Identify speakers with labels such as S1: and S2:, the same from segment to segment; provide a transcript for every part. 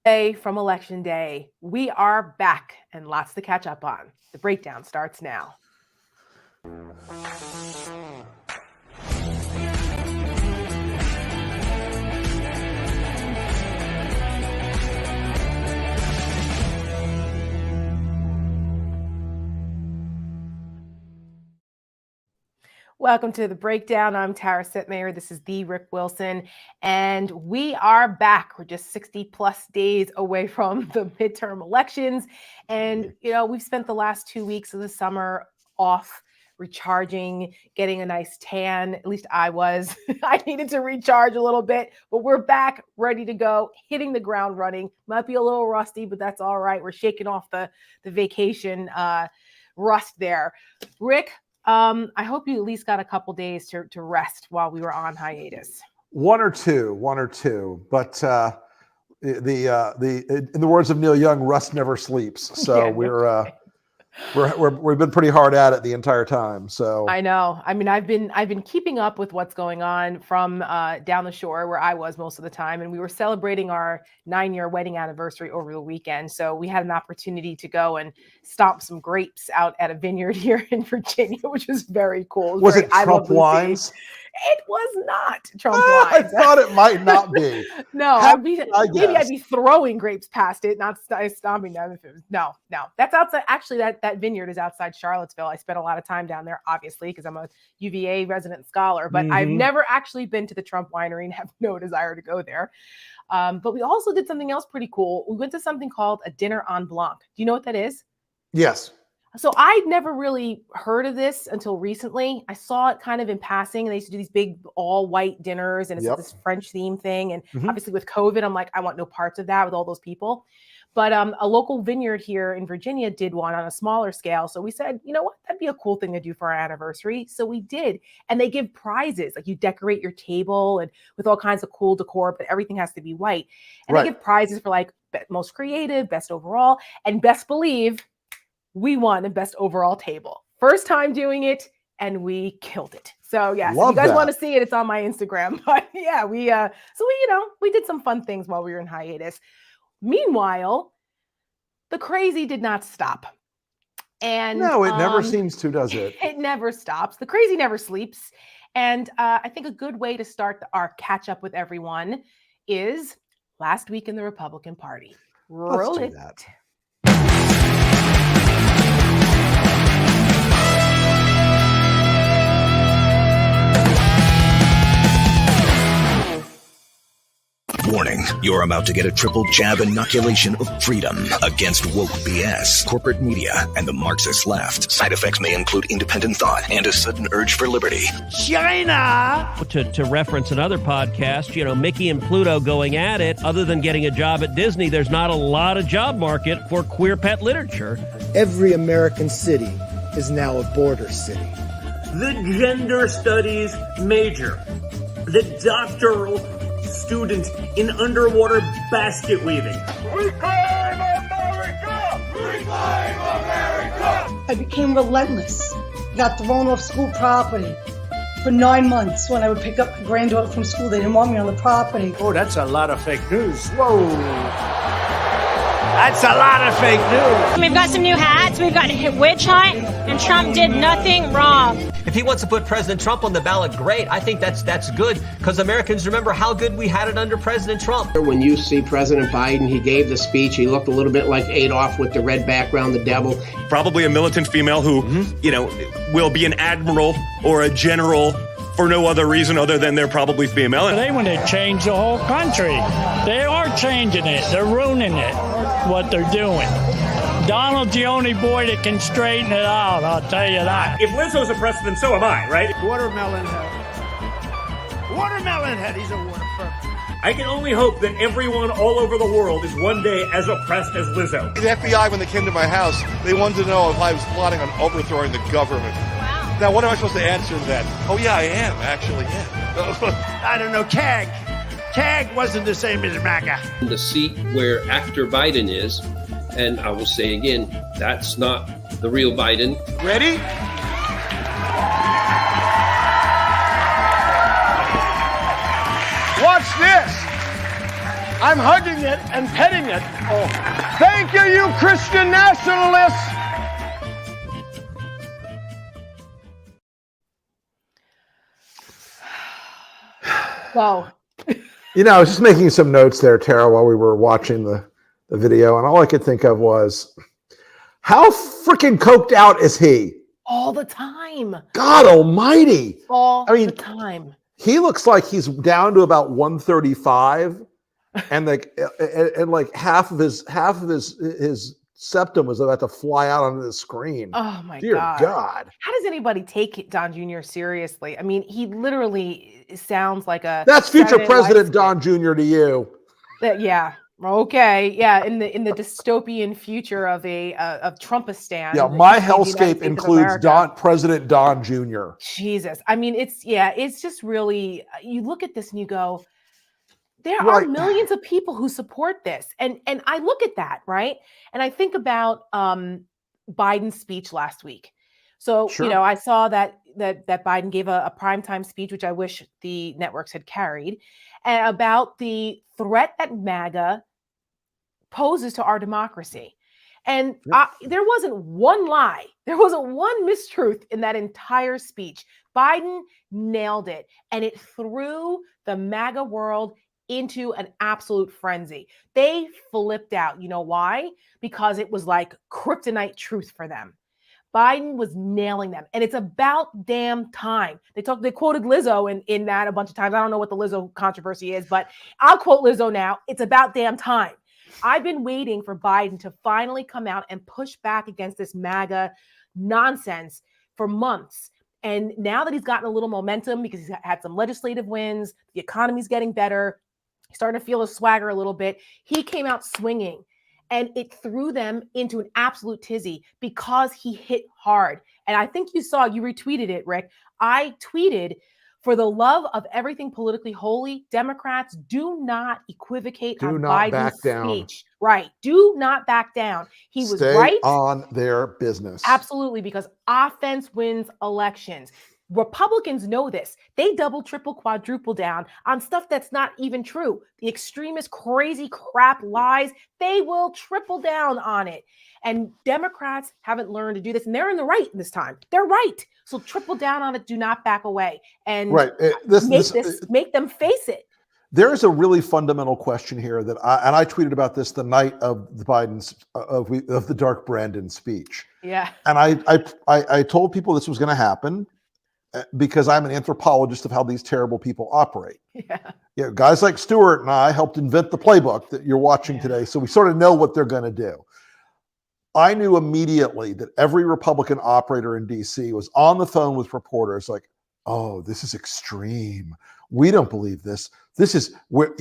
S1: From Election Day, we are back and lots to catch up on. The breakdown starts now. Welcome to the breakdown. I'm Tara Setmayer. This is the Rick Wilson, and we are back. We're just 60 plus days away from the midterm elections. And, we've spent the last 2 weeks of the summer off, recharging, getting a nice tan. At least I was. I needed to recharge a little bit, but we're back, ready to go, hitting the ground running. Might be a little rusty, but that's all right. We're shaking off the vacation rust there. Rick, I hope you at least got a couple days to rest while we were on hiatus.
S2: One or two, but in the words of Neil Young, rust never sleeps. So yeah, we've been pretty hard at it the entire time. So
S1: I know. I mean, I've been keeping up with what's going on from down the shore where I was most of the time, and we were celebrating our 9-year wedding anniversary over the weekend. So we had an opportunity to go and stomp some grapes out at a vineyard here in Virginia, which was very cool.
S2: Was it Trump wines?
S1: It was not Trump wines.
S2: I thought it might not be.
S1: No, I'd be throwing grapes past it, not stomping them. If it was no. That's outside. Actually, that vineyard is outside Charlottesville. I spent a lot of time down there, obviously, because I'm a UVA resident scholar. But I've never actually been to the Trump winery and have no desire to go there. But we also did something else pretty cool. We went to something called a dinner en blanc. Do you know what that is?
S2: Yes.
S1: So I'd never really heard of this until recently. I saw it kind of in passing, and they used to do these big all white dinners, and it's this French theme thing. And obviously with COVID, I'm like, I want no parts of that with all those people. But a local vineyard here in Virginia did one on a smaller scale. So we said, you know what, that'd be a cool thing to do for our anniversary. So we did. And they give prizes, like you decorate your table and with all kinds of cool decor, but everything has to be white. And they give prizes for like most creative, best overall, and best believe we won the best overall table. First time doing it, and we killed it. So yeah, if you guys want to see it, it's on my Instagram. But yeah, we did some fun things while we were in hiatus. Meanwhile, the crazy did not stop. And
S2: no, it never seems to, does it?
S1: It never stops. The crazy never sleeps. And I think a good way to start our catch up with everyone is last week in the Republican Party.
S2: Let's do that.
S3: Warning, you're about to get a triple jab inoculation of freedom against woke BS, corporate media, and the Marxist left. Side effects may include independent thought and a sudden urge for liberty.
S4: China! To reference another podcast, Mickey and Pluto going at it. Other than getting a job at Disney, there's not a lot of job market for queer pet literature.
S5: Every American city is now a border city.
S6: The gender studies major, the doctoral student in underwater basket weaving.
S7: Reclaim America! Reclaim America!
S8: I became relentless. Got thrown off school property. For 9 months, when I would pick up my granddaughter from school, they didn't want me on the property.
S6: Oh, that's a lot of fake news. Whoa. That's a lot of fake news.
S9: We've got some new hats. We've got a witch hunt, and Trump did nothing wrong.
S10: If he wants to put President Trump on the ballot, great. I think that's good because Americans remember how good we had it under President Trump.
S11: When you see President Biden, he gave the speech. He looked a little bit like Adolf with the red background, the devil.
S12: Probably a militant female who, will be an admiral or a general for no other reason other than they're probably female.
S13: They want to change the whole country. They are changing it. They're ruining it, what they're doing. Donald's the only boy that can straighten it out, I'll tell you that.
S6: If Lizzo's oppressed, then so am I, right?
S7: Watermelon head. Watermelon head, he's a watermelon.
S6: I can only hope that everyone all over the world is one day as oppressed as Lizzo.
S14: The FBI, when they came to my house, they wanted to know if I was plotting on overthrowing the government. Wow. Now, what am I supposed to answer to that? Oh, yeah, I am, actually, yeah.
S7: I don't know, CAG. CAG wasn't the same as MAGA.
S15: The seat where actor Biden is, and I will say again, that's not the real Biden.
S14: Ready? Watch this.
S7: I'm hugging it and petting it. Oh, thank you, you Christian nationalists.
S1: Wow.
S2: I was just making some notes there, Tara, while we were watching the video, and all I could think of was, how freaking coked out is he?
S1: All the time.
S2: God almighty.
S1: The time.
S2: He looks like he's down to about 135, and like half of his septum was about to fly out onto the screen.
S1: Oh my
S2: Dear
S1: God.
S2: God.
S1: How does anybody take Don Jr. seriously? I mean, he literally sounds like a
S2: That's future President Don Jr. to you.
S1: Yeah. Okay. Yeah. In the dystopian future of Trumpistan.
S2: Yeah, my hellscape includes President Don Jr.
S1: Jesus. I mean, it's just really, you look at this and you go, there are millions of people who support this. And I look at that, right? And I think about Biden's speech last week. So,
S2: Sure.
S1: I saw that Biden gave a primetime speech, which I wish the networks had carried, about the threat that MAGA poses to our democracy. And there wasn't one lie. There wasn't one mistruth in that entire speech. Biden nailed it. And it threw the MAGA world into an absolute frenzy. They flipped out. You know why? Because it was like kryptonite truth for them. Biden was nailing them. And it's about damn time. They quoted Lizzo in that a bunch of times. I don't know what the Lizzo controversy is, but I'll quote Lizzo now. It's about damn time. I've been waiting for Biden to finally come out and push back against this MAGA nonsense for months. And now that he's gotten a little momentum because he's had some legislative wins, the economy's getting better, he's starting to feel his swagger a little bit. He came out swinging, and it threw them into an absolute tizzy because he hit hard. And I think you retweeted it, Rick. I tweeted, for the love of everything politically holy, Democrats do not equivocate on Biden's speech. Right. Do not back down. He was right
S2: on their business.
S1: Absolutely, because offense wins elections. Republicans know this. They double, triple, quadruple down on stuff that's not even true. The extremist, crazy crap lies, they will triple down on it. And Democrats haven't learned to do this, and they're in the right this time. They're right. So triple down on it. Do not back away. And make them face it.
S2: There is a really fundamental question here that I tweeted about this the night of the Biden's of the Dark Brandon speech.
S1: Yeah.
S2: And I told people this was going to happen because I'm an anthropologist of how these terrible people operate. Yeah. Guys like Stuart and I helped invent the playbook that you're watching today, so we sort of know what they're going to do. I knew immediately that every Republican operator in DC was on the phone with reporters like, oh, this is extreme. We don't believe this. We're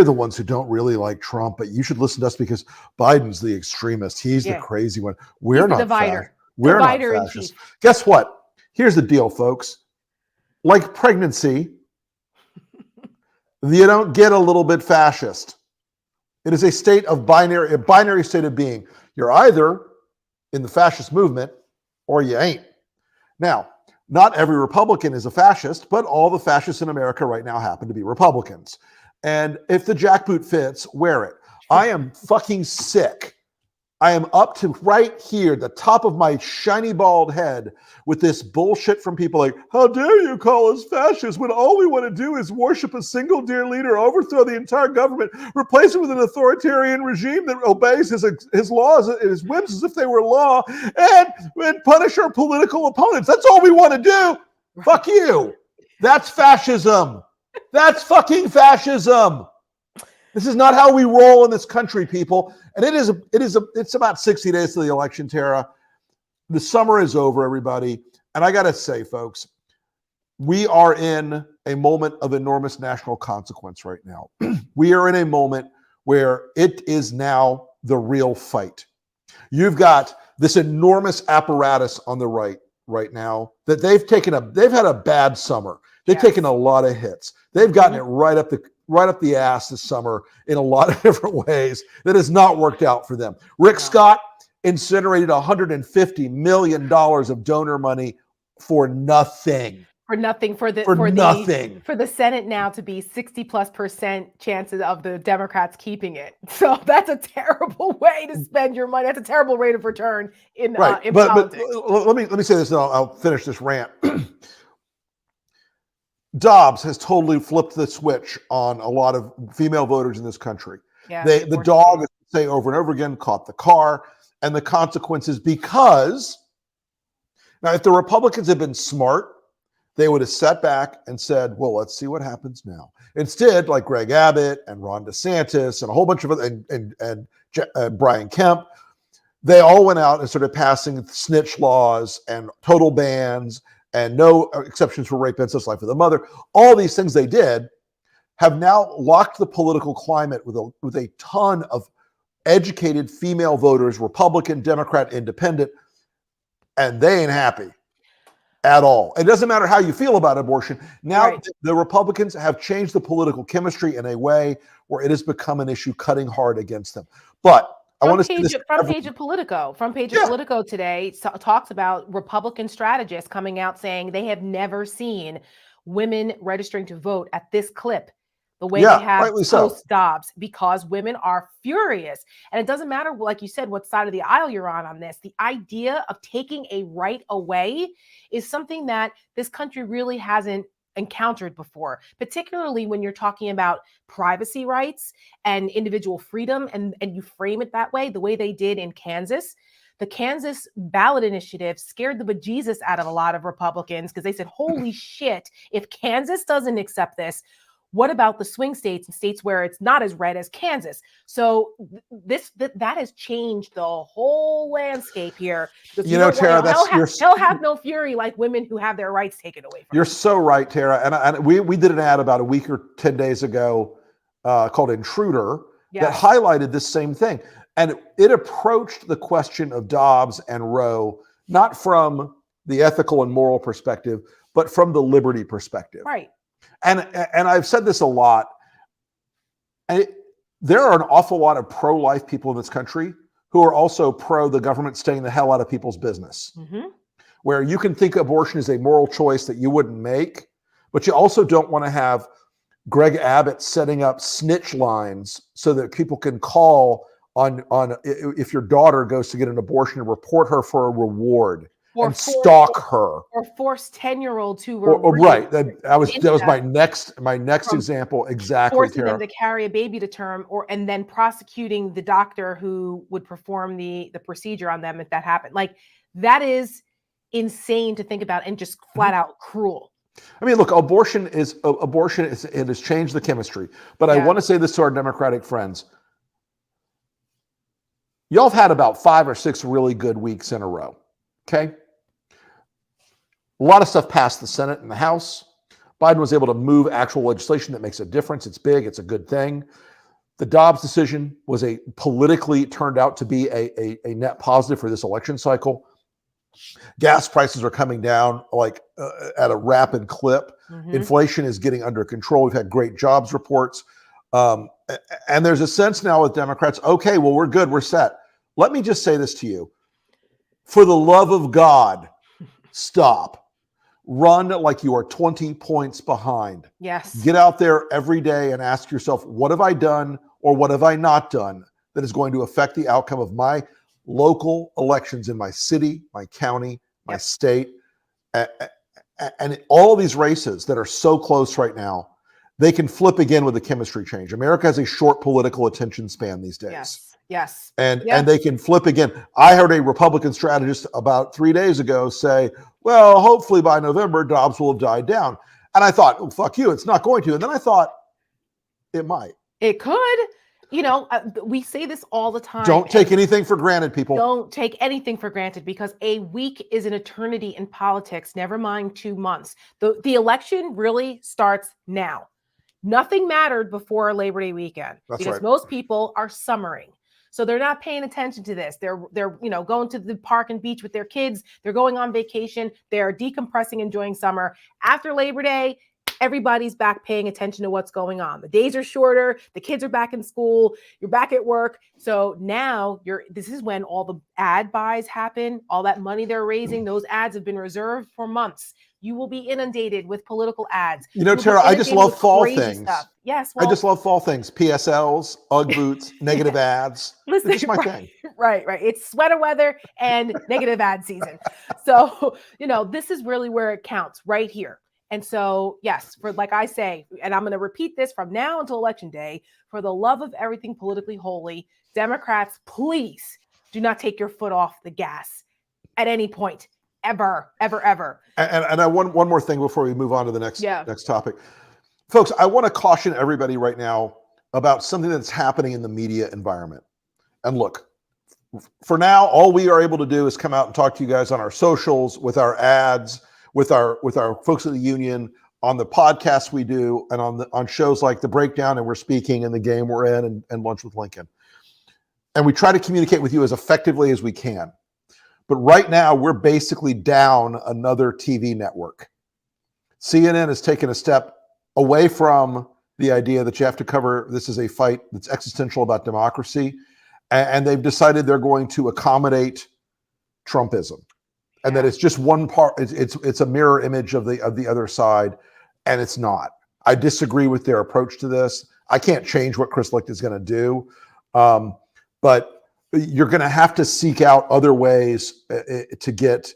S2: the ones who don't really like Trump, but you should listen to us because Biden's the extremist. He's the crazy one. We're not divider. We're not fascist. Guess what? Here's the deal, folks. Like pregnancy, you don't get a little bit fascist. It is a binary state of being. You're either in the fascist movement or you ain't. Now, not every Republican is a fascist, but all the fascists in America right now happen to be Republicans. And if the jackboot fits, wear it. I am fucking sick. I am up to right here, the top of my shiny bald head, with this bullshit from people like, how dare you call us fascists when all we want to do is worship a single dear leader, overthrow the entire government, replace it with an authoritarian regime that obeys his laws and his whims as if they were law, and punish our political opponents. That's all we want to do. Fuck you. That's fascism. That's fucking fascism. This is not how we roll in this country, people. And it's about 60 days to the election, Tara. The summer is over, everybody. And I got to say, folks, we are in a moment of enormous national consequence right now. We are in a moment where it is now the real fight. You've got this enormous apparatus on the right now that they've had a bad summer. They've taken a lot of hits. They've gotten it right up the ass this summer in a lot of different ways that has not worked out for them. Rick Scott incinerated $150 million of donor money for nothing.
S1: For nothing for the
S2: nothing.
S1: For the Senate now to be 60+% chances of the Democrats keeping it. So that's a terrible way to spend your money. That's a terrible rate of return in politics.
S2: But let me say this, and I'll finish this rant. Dobbs has totally flipped the switch on a lot of female voters in this country.
S1: Yeah,
S2: the dog, as they say over and over again, caught the car, and the consequences, because now if the Republicans had been smart, they would have sat back and said, well, let's see what happens now. Instead, like Greg Abbott and Ron DeSantis and a whole bunch of other, and Brian Kemp, they all went out and started passing snitch laws and total bans and no exceptions for rape, incest, life of the mother. All these things they did have now locked the political climate with a ton of educated female voters, Republican, Democrat, Independent, and they ain't happy at all. It doesn't matter how you feel about abortion. Now the Republicans have changed the political chemistry in a way where it has become an issue cutting hard against them. But I want to say this. Front page of
S1: Politico today talks about Republican strategists coming out saying they have never seen women registering to vote at this clip, the way they have post Dobbs, because women are furious. And it doesn't matter, like you said, what side of the aisle you're on this. The idea of taking a right away is something that this country really hasn't encountered before, particularly when you're talking about privacy rights and individual freedom, and you frame it that way, the way they did in Kansas. The Kansas ballot initiative scared the bejesus out of a lot of Republicans because they said, holy shit, if Kansas doesn't accept this, what about the swing states and states where it's not as red as Kansas? So that has changed the whole landscape here.
S2: You know, Tara,
S1: they'll have no fury like women who have their rights taken away from them.
S2: You're so right, Tara. And we did an ad about a week or 10 days ago called Intruder that highlighted this same thing. And it approached the question of Dobbs and Roe, not from the ethical and moral perspective, but from the liberty perspective.
S1: Right.
S2: And I've said this a lot. There are an awful lot of pro-life people in this country who are also pro the government staying the hell out of people's business.
S1: Mm-hmm.
S2: Where you can think abortion is a moral choice that you wouldn't make, but you also don't want to have Greg Abbott setting up snitch lines so that people can call on if your daughter goes to get an abortion and report her for a reward. Or stalk her,
S1: or force 10-year-olds who
S2: were right. That was my next
S1: from
S2: example. Exactly,
S1: forcing
S2: Tara.
S1: them to carry a baby to term, and then prosecuting the doctor who would perform the procedure on them if that happened. Like, that is insane to think about and just flat out cruel.
S2: I mean, look, abortion it has changed the chemistry. But I want to say this to our Democratic friends. Y'all have had about 5 or 6 really good weeks in a row. Okay. A lot of stuff passed the Senate and the House. Biden was able to move actual legislation that makes a difference. It's big. It's a good thing. The Dobbs decision was politically turned out to be a net positive for this election cycle. Gas prices are coming down at a rapid clip. Mm-hmm. Inflation is getting under control. We've had great jobs reports. And there's a sense now with Democrats, okay, well, we're good. We're set. Let me just say this to you. For the love of God, stop. Run like you are 20 points behind.
S1: Yes.
S2: Get out there every day and ask yourself, what have I done or what have I not done that is going to affect the outcome of my local elections in my city, my county, my state, and all these races that are so close right now, they can flip again with the chemistry change. America has a short political attention span these days.
S1: Yes.
S2: And they can flip again. I heard a Republican strategist about 3 days ago say, well, hopefully by November, Dobbs will have died down. And I thought, oh, fuck you, it's not going to. And then I thought, it might.
S1: It could. You know, we say this all the time.
S2: Don't take anything for granted, people.
S1: Don't take anything for granted, because a week is an eternity in politics, never mind 2 months. The election really starts now. Nothing mattered before Labor Day weekend because most people are summering. So they're not paying attention to this. They're going to the park and beach with their kids. They're going on vacation. They're decompressing, enjoying summer. After Labor Day, everybody's back paying attention to what's going on. The days are shorter. The kids are back in school. You're back at work. So now this is when all the ad buys happen. All that money they're raising, those ads have been reserved for months. You will be inundated with political ads.
S2: You know,
S1: You'll be
S2: Tara, I just
S1: inundated
S2: love
S1: with
S2: fall
S1: crazy
S2: things.
S1: stuff. Yes,
S2: I just love fall things. PSLs, UGG boots, negative ads.
S1: Listen,
S2: It's just my thing.
S1: Right. It's sweater weather and negative ad season. So, this is really where it counts, right here. And so, yes, for like I say, and I'm going to repeat this from now until Election Day, for the love of everything politically holy, Democrats, please do not take your foot off the gas at any point, ever, ever, ever.
S2: And I one more thing before we move on to the next topic. Folks, I want to caution everybody right now about something that's happening in the media environment. And look, for now, all we are able to do is come out and talk to you guys on our socials, with our ads, with our folks at the union, on the podcasts we do, and on shows like The Breakdown and We're Speaking and The Game We're In and Lunch with Lincoln. And we try to communicate with you as effectively as we can. But right now, we're basically down another TV network. CNN has taken a step away from the idea that you have to cover this is a fight that's existential about democracy. And they've decided they're going to accommodate Trumpism. And that it's just one part, it's a mirror image of the other side, and it's not. I disagree with their approach to this. I can't change what Chris Licht is going to do, but you're going to have to seek out other ways to get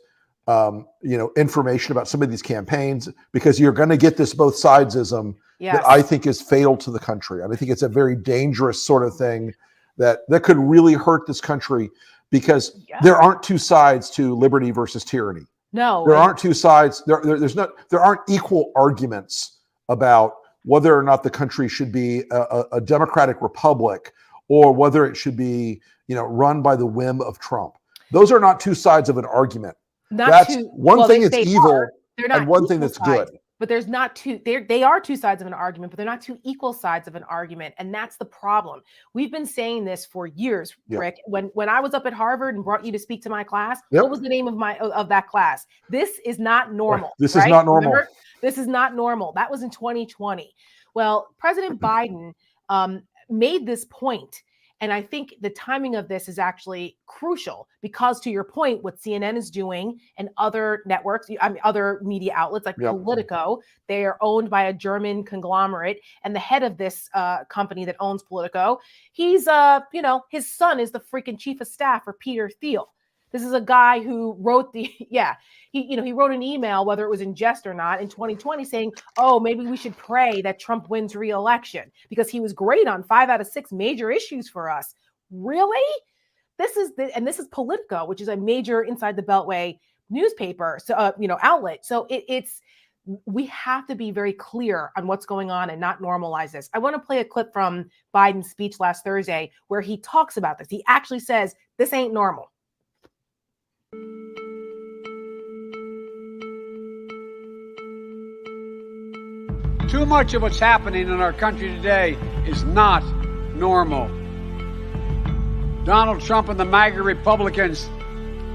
S2: information about some of these campaigns, because you're going to get this both sidesism that I think is fatal to the country. And I think it's a very dangerous sort of thing that could really hurt this country. Because there aren't two sides to liberty versus tyranny.
S1: No,
S2: there aren't two sides. There aren't equal arguments about whether or not the country should be a democratic republic or whether it should be, run by the whim of Trump. Those are not two sides of an argument. One thing is evil and one thing that's good.
S1: But there's not two, they are two sides of an argument, but they're not two equal sides of an argument. And that's the problem. We've been saying this for years, Rick. When I was up at Harvard and brought you to speak to my class, what was the name of that class? This is not normal.
S2: This is not normal.
S1: Remember? This is not normal. That was in 2020. Well, President Biden made this point. And I think the timing of this is actually crucial because, to your point, what CNN is doing and other networks, other media outlets like Politico, they are owned by a German conglomerate. And the head of this company that owns Politico, he's, his son is the freaking chief of staff for Peter Thiel. This is a guy who wrote he wrote an email, whether it was in jest or not, in 2020 saying, oh, maybe we should pray that Trump wins re-election because he was great on 5 out of 6 major issues for us. Really? This is Politico, which is a major inside the Beltway newspaper, outlet. So we have to be very clear on what's going on and not normalize this. I want to play a clip from Biden's speech last Thursday where he talks about this. He actually says, this ain't normal.
S16: Too much of what's happening in our country today is not normal. Donald Trump and the MAGA Republicans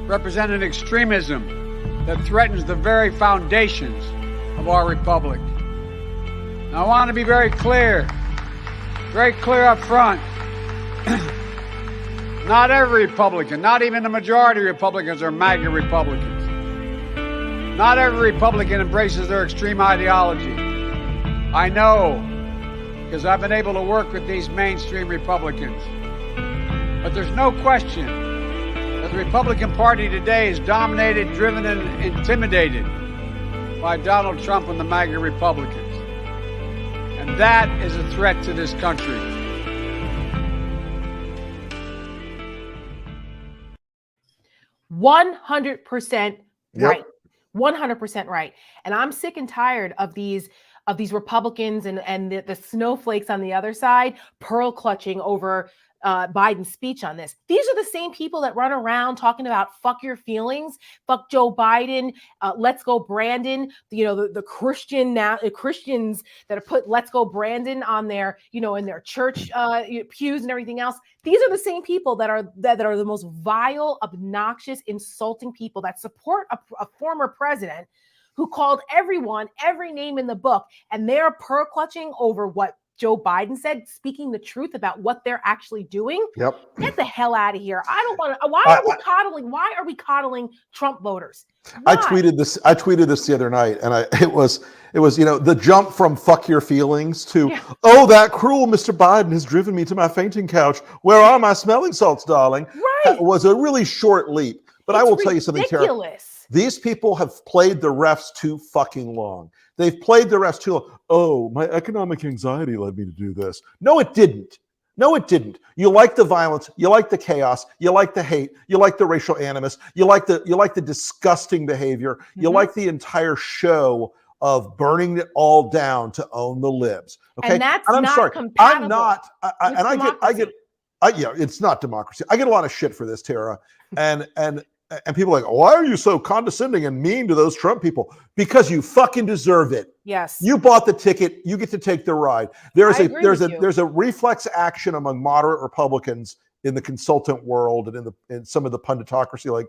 S16: represent an extremism that threatens the very foundations of our republic. Now, I want to be very clear up front. Not every Republican, not even the majority of Republicans are MAGA Republicans. Not every Republican embraces their extreme ideology. I know, because I've been able to work with these mainstream Republicans. But there's no question that the Republican Party today is dominated, driven, and intimidated by Donald Trump and the MAGA Republicans. And that is a threat to this country.
S1: %100% right. 100% right. And I'm sick and tired of these Republicans and the snowflakes on the other side pearl clutching over Biden's speech on this. These are the same people that run around talking about fuck your feelings, fuck Joe Biden, let's go Brandon, the Christians that have put let's go Brandon on their, in their church pews and everything else. These are the same people that are the most vile, obnoxious, insulting people that support a former president who called everyone, every name in the book, and they're pearl clutching over what Joe Biden said, speaking the truth about what they're actually doing.
S2: Yep.
S1: Get the hell out of here. I don't want to. Why are we coddling Trump voters? Why?
S2: I tweeted this the other night, and it was the jump from fuck your feelings to oh, that cruel Mr. Biden has driven me to my fainting couch. Where are my smelling salts, darling?
S1: Right.
S2: Was a really short leap. But I will tell you something, Tara. These people have played the refs too fucking long. They've played the refs too long. Oh, my economic anxiety led me to do this. No, it didn't. No, it didn't. You like the violence. You like the chaos. You like the hate. You like the racial animus. You like the disgusting behavior. Mm-hmm. You like the entire show of burning it all down to own the libs. Okay,
S1: and that's I'm not sorry. Compatible.
S2: I'm not. I get. It's not democracy. I get a lot of shit for this, Tara, and people are like, why are you so condescending and mean to those Trump people? Because you fucking deserve it.
S1: Yes.
S2: You bought the ticket. You get to take the ride. There's a reflex action among moderate Republicans in the consultant world and in some of the punditocracy, like,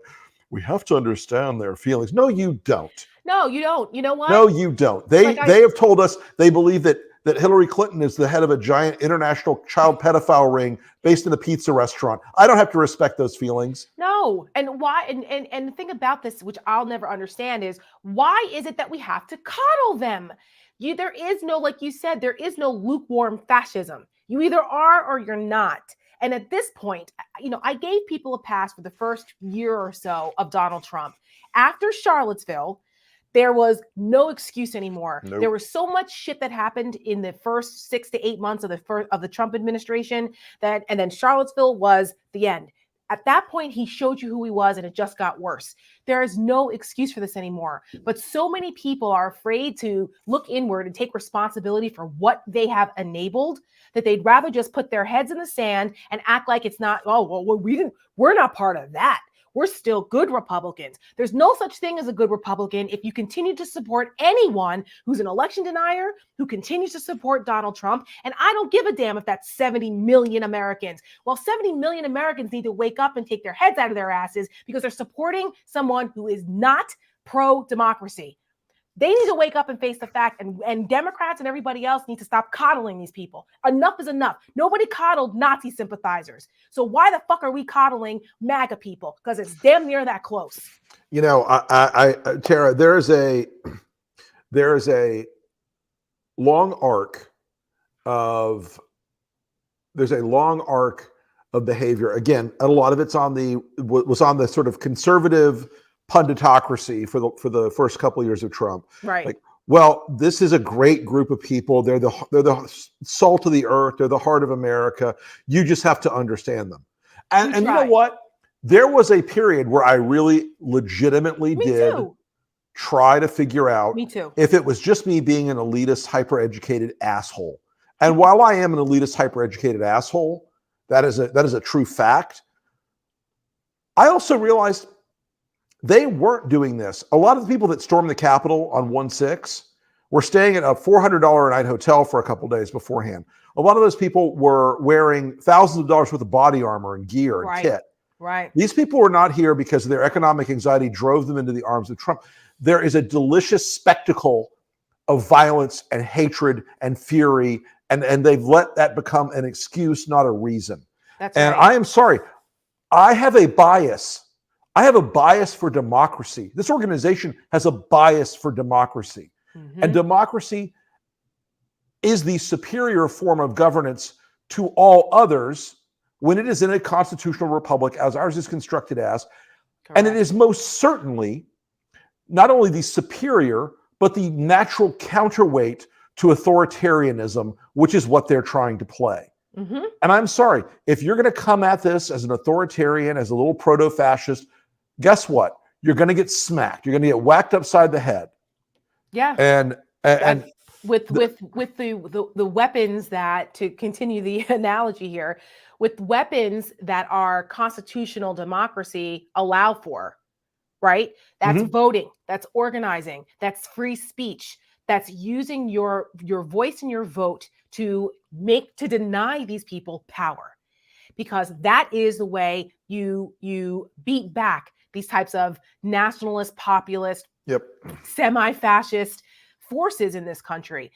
S2: we have to understand their feelings. No, you don't.
S1: No, you don't. You know what?
S2: No, you don't. They have told us they believe that Hillary Clinton is the head of a giant international child pedophile ring based in a pizza restaurant. I don't have to respect those feelings.
S1: No. And why? And the thing about this, which I'll never understand, is why is it that we have to coddle them? There is no, like you said, there is no lukewarm fascism. You either are or you're not. And at this point, I gave people a pass for the first year or so of Donald Trump. After Charlottesville, there was no excuse anymore. Nope. There was so much shit that happened in the first 6 to 8 months of the Trump administration and then Charlottesville was the end. At that point, he showed you who he was, and it just got worse. There is no excuse for this anymore. But so many people are afraid to look inward and take responsibility for what they have enabled that they'd rather just put their heads in the sand and act like it's not, we're not part of that. We're still good Republicans. There's no such thing as a good Republican if you continue to support anyone who's an election denier, who continues to support Donald Trump. And I don't give a damn if that's 70 million Americans. Well, 70 million Americans need to wake up and take their heads out of their asses because they're supporting someone who is not pro-democracy. They need to wake up and face the fact, and Democrats and everybody else need to stop coddling these people. Enough is enough. Nobody coddled Nazi sympathizers. So why the fuck are we coddling MAGA people? Because it's damn near that close.
S2: Tara, there is a long arc of behavior. Again, a lot of it's was on the sort of conservative punditocracy for the first couple of years of Trump.
S1: Right.
S2: Like, well, this is a great group of people. They're the salt of the earth. They're the heart of America. You just have to understand them. And you know what? There was a period where I really legitimately try to figure out if it was just me being an elitist, hyper-educated asshole. And while I am an elitist, hyper-educated asshole, that is a true fact. I also realized they weren't doing this. A lot of the people that stormed the Capitol on 1/6 were staying at a $400 a night hotel for a couple of days beforehand. A lot of those people were wearing thousands of dollars worth of body armor and gear and kit.
S1: Right.
S2: These people were not here because their economic anxiety drove them into the arms of Trump. There is a delicious spectacle of violence and hatred and fury, and they've let that become an excuse, not a reason.
S1: That's
S2: and
S1: right.
S2: I am sorry. I have a bias. I have a bias for democracy. This organization has a bias for democracy. Mm-hmm. And democracy is the superior form of governance to all others when it is in a constitutional republic, as ours is constructed as. Correct. And it is most certainly not only the superior, but the natural counterweight to authoritarianism, which is what they're trying to play. Mm-hmm. And I'm sorry, if you're going to come at this as an authoritarian, as a little proto-fascist, guess what? You're going to get smacked. You're going to get whacked upside the head.
S1: Yeah.
S2: And
S1: with the weapons that, to continue the analogy here, with weapons that our constitutional democracy allow for, right? That's voting, that's organizing, that's free speech, that's using your voice and your vote to deny these people power, because that is the way you beat back these types of nationalist, populist, semi-fascist forces in this country.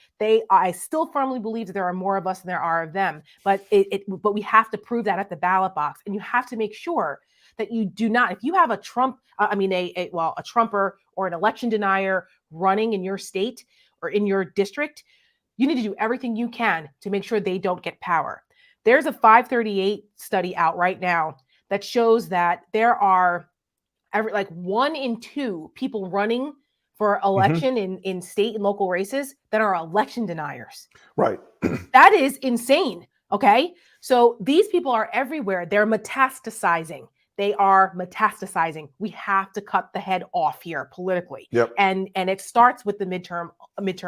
S1: I still firmly believe that there are more of us than there are of them, but we have to prove that at the ballot box, and you have to make sure that you do not, if you have a Trump, a Trumper or an election denier running in your state or in your district, you need to do everything you can to make sure they don't get power. There's a 538 study out right now that shows that there are 1 in 2 people running for election in state and local races that are election deniers.
S2: Right.
S1: That is insane. Okay. So these people are everywhere. They're metastasizing. They are metastasizing. We have to cut the head off here politically.
S2: Yep.
S1: And it starts with the midterm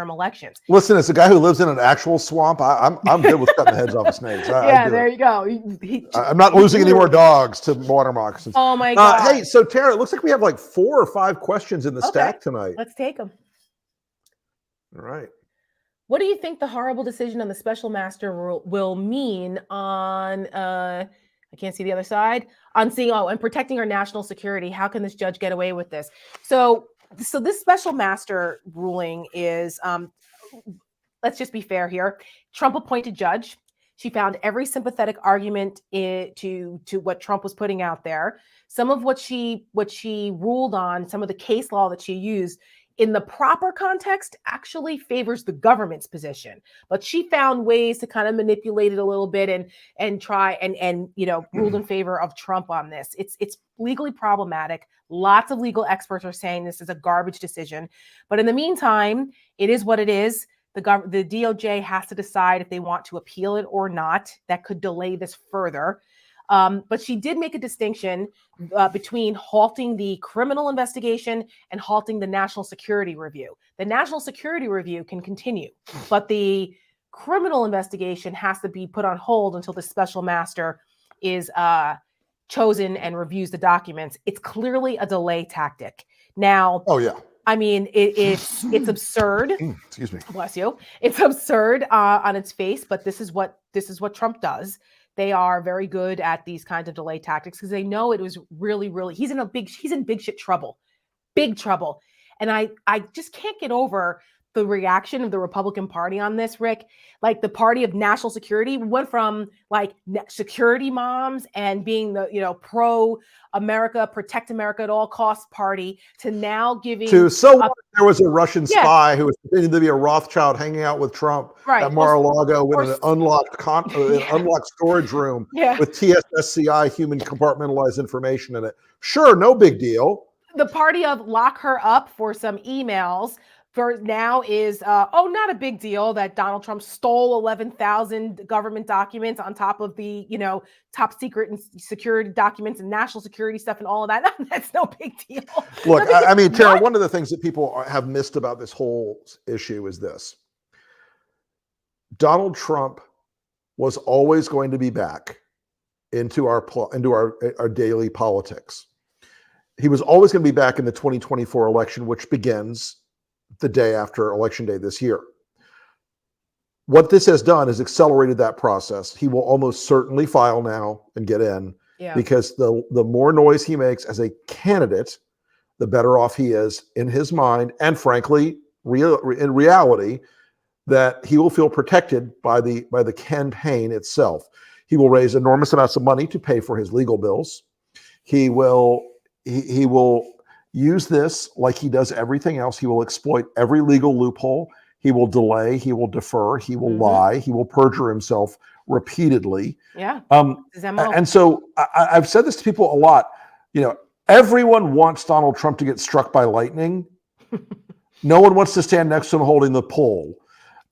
S1: elections.
S2: Listen, as a guy who lives in an actual swamp, I'm good with cutting the heads off of snakes.
S1: There you go.
S2: I'm not losing any more dogs to water moccasins.
S1: Oh my God.
S2: Hey, so Tara, it looks like we have like 4 or 5 questions in the stack tonight.
S1: Let's take them.
S2: All right.
S1: What do you think the horrible decision on the special master rule will mean on I can't see the other side, on seeing, and protecting our national security? How can this judge get away with this? So this special master ruling is, let's just be fair here. Trump appointed judge. She found every sympathetic argument to what Trump was putting out there. Some of what she ruled on, some of the case law that she used in the proper context actually favors the government's position, but she found ways to kind of manipulate it a little bit and try and ruled in favor of Trump on this. It's legally problematic. Lots of legal experts are saying this is a garbage decision, but in the meantime, it is what it is. The DOJ has to decide if they want to appeal it or not. That could delay this further. But she did make a distinction between halting the criminal investigation and halting the national security review. The national security review can continue, but the criminal investigation has to be put on hold until the special master is chosen and reviews the documents. It's clearly a delay tactic. Now, I mean, it's absurd.
S2: Excuse me.
S1: Bless you. It's absurd on its face, but this is what Trump does. They are very good at these kinds of delay tactics because they know it was really, really, he's in big shit trouble, big trouble. And I just can't get over the reaction of the Republican Party on this, Rick. Like the party of national security went from like security moms and being the, pro America, protect America at all costs party to now giving
S2: there was a Russian spy who was pretending to be a Rothschild hanging out with Trump at Mar-a-Lago with an unlocked storage room with TSSCI, human compartmentalized information in it. Sure, no big deal.
S1: The party of lock her up for some emails for now is, not a big deal that Donald Trump stole 11,000 government documents on top of the, top secret and security documents and national security stuff and all of that. That's no big deal.
S2: Look, I mean, Tara, one of the things that people have missed about this whole issue is this. Donald Trump was always going to be back into our daily politics. He was always going to be back in the 2024 election, which begins the day after Election Day this year. What this has done is accelerated that process. He will almost certainly file now and get in because the more noise he makes as a candidate, the better off he is in his mind, and frankly, in reality, that he will feel protected by the campaign itself. He will raise enormous amounts of money to pay for his legal bills. He will use this like he does everything else. He will exploit every legal loophole. He will delay. He will defer. He will lie. He will perjure himself repeatedly.
S1: Yeah.
S2: And so I've said this to people a lot. Everyone wants Donald Trump to get struck by lightning. No one wants to stand next to him holding the pole.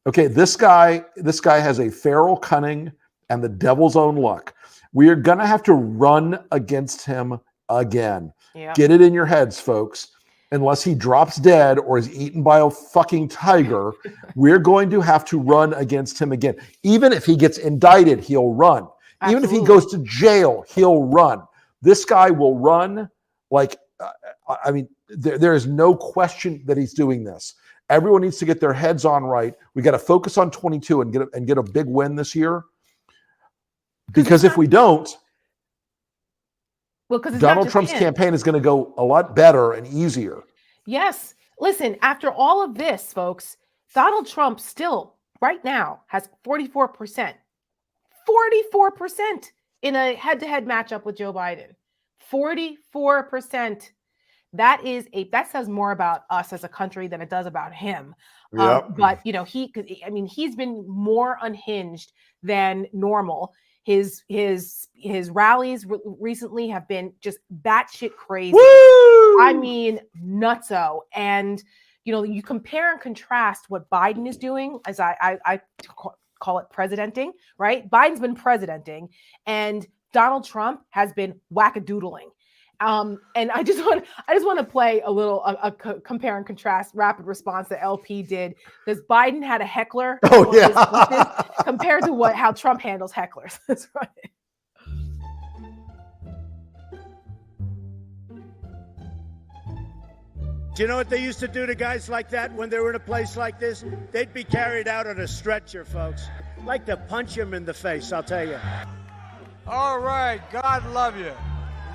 S2: Okay, this guy has a feral cunning and the devil's own luck. We are going to have to run against him again. Yep. Get it in your heads, folks. Unless he drops dead or is eaten by a fucking tiger, we're going to have to run against him again. Even if he gets indicted, he'll run. Absolutely. Even if he goes to jail, he'll run. This guy will run like, there is no question that he's doing this. Everyone needs to get their heads on right. We got to focus on 22 and get a big win this year. Because if we don't, Donald Trump's campaign is going to go a lot better and easier.
S1: Yes. Listen, after all of this, folks, Donald Trump still, right now, has 44%. 44% in a head-to-head matchup with Joe Biden. 44%. That says more about us as a country than it does about him. But he's been more unhinged than normal. His rallies recently have been just batshit crazy.
S2: Woo!
S1: I mean, nutso. And you compare and contrast what Biden is doing, as I call it presidenting, right? Biden's been presidenting, and Donald Trump has been wackadoodling. And I just want to play a little compare and contrast rapid response that LP did, because Biden had a heckler compared to how Trump handles hecklers. That's right.
S7: Do you know what they used to do to guys like that when they were in a place like this? They'd be carried out on a stretcher, folks. Like to punch him in the face, I'll tell you.
S16: All right, God love you.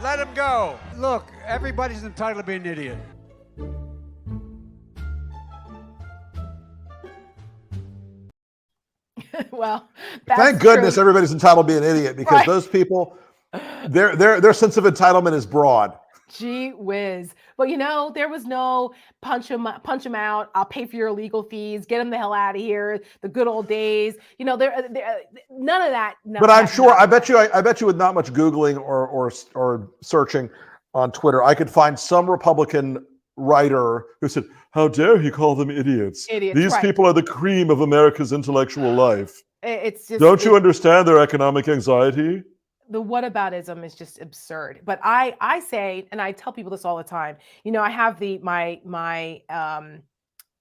S16: Let him go. Look, everybody's entitled to be an idiot.
S1: Well,
S2: thank goodness everybody's entitled to be an idiot, because those people, their sense of entitlement is broad.
S1: Gee whiz. But there was no punch him out, I'll pay for your legal fees, get him the hell out of here, the good old days. There none of that.
S2: But I'm sure, I bet you with not much Googling or searching on Twitter, I could find some Republican writer who said, how dare he call them idiots? These people are the cream of America's intellectual life.
S1: It's just,
S2: don't you understand their economic anxiety?
S1: The whataboutism is just absurd. But I say, and I tell people this all the time, I have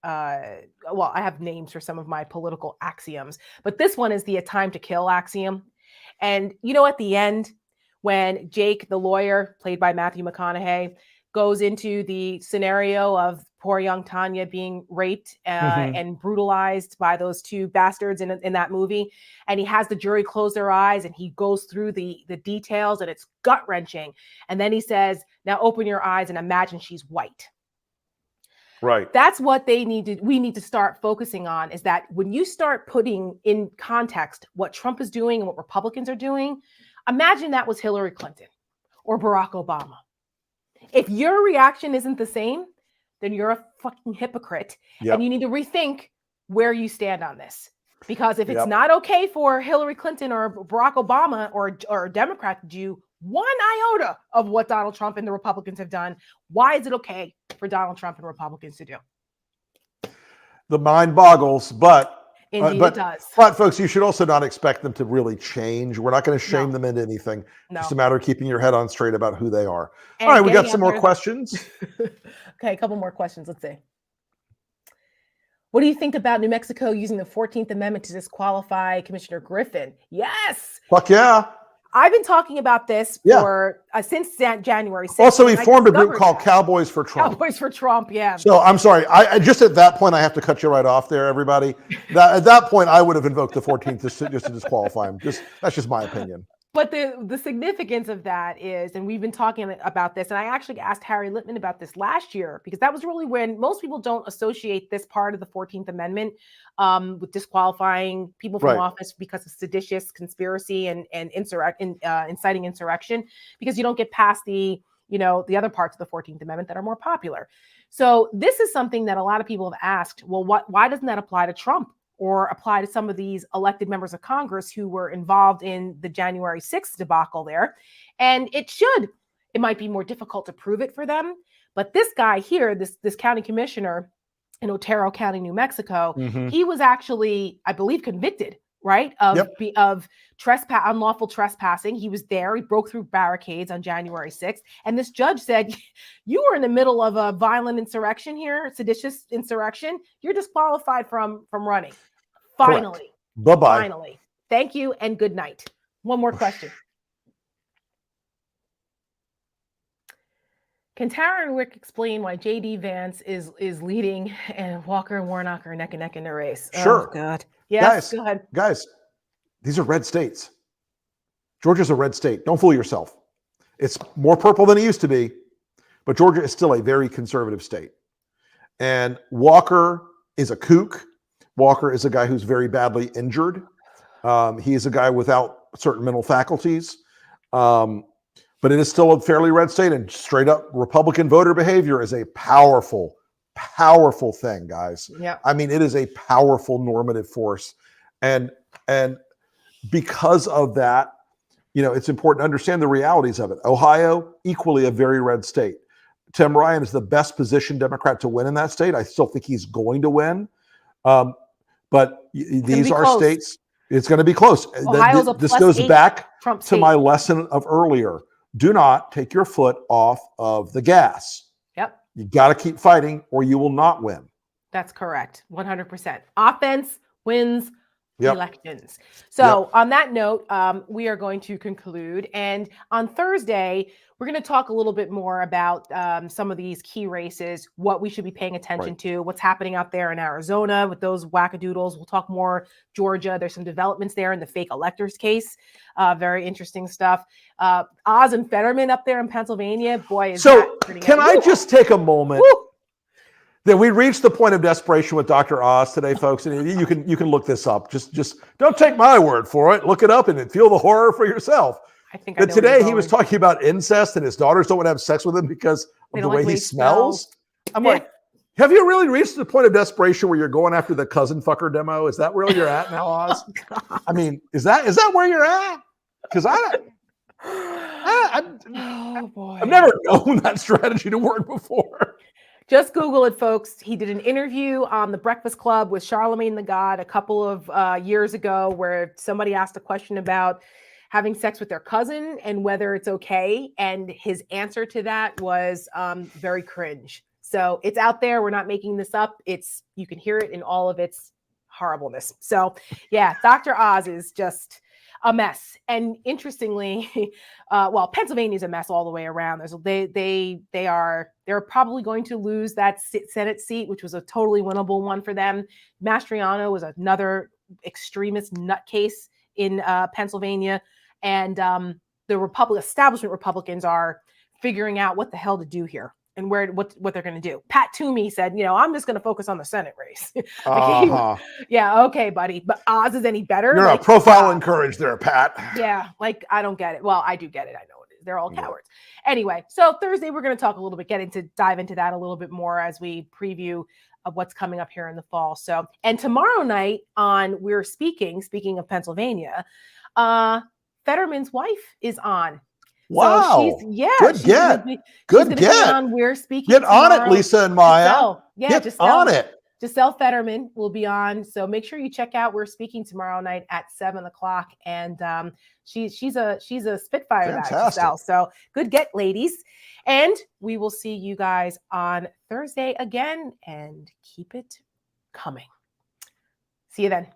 S1: I have names for some of my political axioms, but this one is the "a time to kill" axiom. And at the end, when Jake, the lawyer, played by Matthew McConaughey, goes into the scenario of poor young Tanya being raped and brutalized by those two bastards in that movie, and he has the jury close their eyes and he goes through the details, and it's gut-wrenching. And then he says, now open your eyes and imagine she's white.
S2: Right.
S1: That's what we need to start focusing on, is that when you start putting in context what Trump is doing and what Republicans are doing, imagine that was Hillary Clinton or Barack Obama. If your reaction isn't the same, then you're a fucking hypocrite. Yep. And you need to rethink where you stand on this. Because if it's not okay for Hillary Clinton or Barack Obama or a Democrat to do one iota of what Donald Trump and the Republicans have done, why is it okay for Donald Trump and Republicans to do?
S2: The mind boggles, but
S1: Indeed, it does.
S2: But folks, you should also not expect them to really change. We're not going to shame them into anything. No. It's a matter of keeping your head on straight about who they are. And all right, we got some more questions.
S1: Okay, a couple more questions. Let's see. What do you think about New Mexico using the 14th Amendment to disqualify Commissioner Griffin? Yes.
S2: Fuck yeah.
S1: I've been talking about this for since January 6th.
S2: Also, he formed a group called Cowboys for Trump.
S1: Cowboys for Trump, yeah.
S2: So I'm sorry. I just at that point, I have to cut you right off there, everybody. At that point, I would have invoked the 14th just to disqualify him. That's just my opinion.
S1: But the significance of that is, and we've been talking about this, and I actually asked Harry Littman about this last year, because that was really when most people don't associate this part of the 14th Amendment with disqualifying people from office because of seditious conspiracy and inciting insurrection, because you don't get past the other parts of the 14th Amendment that are more popular. So this is something that a lot of people have asked, well, why doesn't that apply to Trump? Or apply to some of these elected members of Congress who were involved in the January 6th debacle there. And it should. It might be more difficult to prove it for them. But this guy here, this county commissioner in Otero County, New Mexico, he was actually, I believe, convicted, right? Of unlawful trespassing. He was there. He broke through barricades on January 6th. And this judge said, you were in the middle of a violent insurrection here, seditious insurrection. You're disqualified from running. Finally.
S2: Correct. Bye-bye.
S1: Finally. Thank you and good night. One more question. Can Tara and Rick explain why J.D. Vance is leading and Walker and Warnock are neck and neck in the race?
S2: Sure.
S1: Oh, God. Yes, go ahead.
S2: Guys, these are red states. Georgia's a red state. Don't fool yourself. It's more purple than it used to be, but Georgia is still a very conservative state. And Walker is a kook. Walker is a guy who's very badly injured. He is a guy without certain mental faculties. But it is still a fairly red state, and straight up Republican voter behavior is a powerful, powerful thing, guys.
S1: Yeah.
S2: I mean, it is a powerful normative force. And because of that, it's important to understand the realities of it. Ohio, equally a very red state. Tim Ryan is the best positioned Democrat to win in that state. I still think he's going to win. But these are states, it's going to be close. This goes back
S1: Trump
S2: to my lesson of earlier. Do not take your foot off of the gas.
S1: Yep.
S2: You got to keep fighting or you will not win.
S1: That's correct. 100%. Offense wins elections. So on that note, we are going to conclude. And on Thursday, we're going to talk a little bit more about some of these key races, what we should be paying attention to, what's happening out there in Arizona with those wackadoodles. We'll talk more Georgia. There's some developments there in the fake electors case. Very interesting stuff. Oz and Fetterman up there in Pennsylvania. Boy, is that pretty
S2: can I just take a moment? That we reached the point of desperation with Dr. Oz today, folks, and you can look this up. Just don't take my word for it. Look it up and feel the horror for yourself.
S1: I think
S2: that today he was talking about incest and his daughters don't want to have sex with him because of the way he smells. I'm like, have you really reached the point of desperation where you're going after the cousin fucker demo? Is that where you're at now, Oz? I mean, is that where you're at? Because I've never known that strategy to work before.
S1: Just Google it, folks. He did an interview on The Breakfast Club with Charlemagne the God a couple of years ago where somebody asked a question about having sex with their cousin and whether it's okay. And his answer to that was very cringe. So it's out there. We're not making this up. You can hear it in all of its horribleness. So yeah, Dr. Oz is just a mess. And interestingly, Pennsylvania's a mess all the way around. They're probably going to lose that Senate seat, which was a totally winnable one for them. Mastriano was another extremist nutcase in Pennsylvania. And the establishment Republicans are figuring out what the hell to do here and what they're going to do. Pat Toomey said, I'm just going to focus on the Senate race. Yeah, okay, buddy. But Oz is any better?
S2: You're a profile and courage there, Pat.
S1: Yeah, I don't get it. Well, I do get it. I know it is. They're all cowards. Anyway, so Thursday we're going to talk a little bit, dive into that a little bit more as we preview of what's coming up here in the fall. So, and tomorrow night on We're Speaking of Pennsylvania, Fetterman's wife is on.
S2: Wow.
S1: So
S2: good get. Good get.
S1: On We're Speaking.
S2: Get on it, Lisa and Maya. Get on it.
S1: Giselle Fetterman will be on. So make sure you check out We're Speaking tomorrow night at 7:00. And she's a spitfire, that Giselle. So good get, ladies. And we will see you guys on Thursday again, and keep it coming. See you then.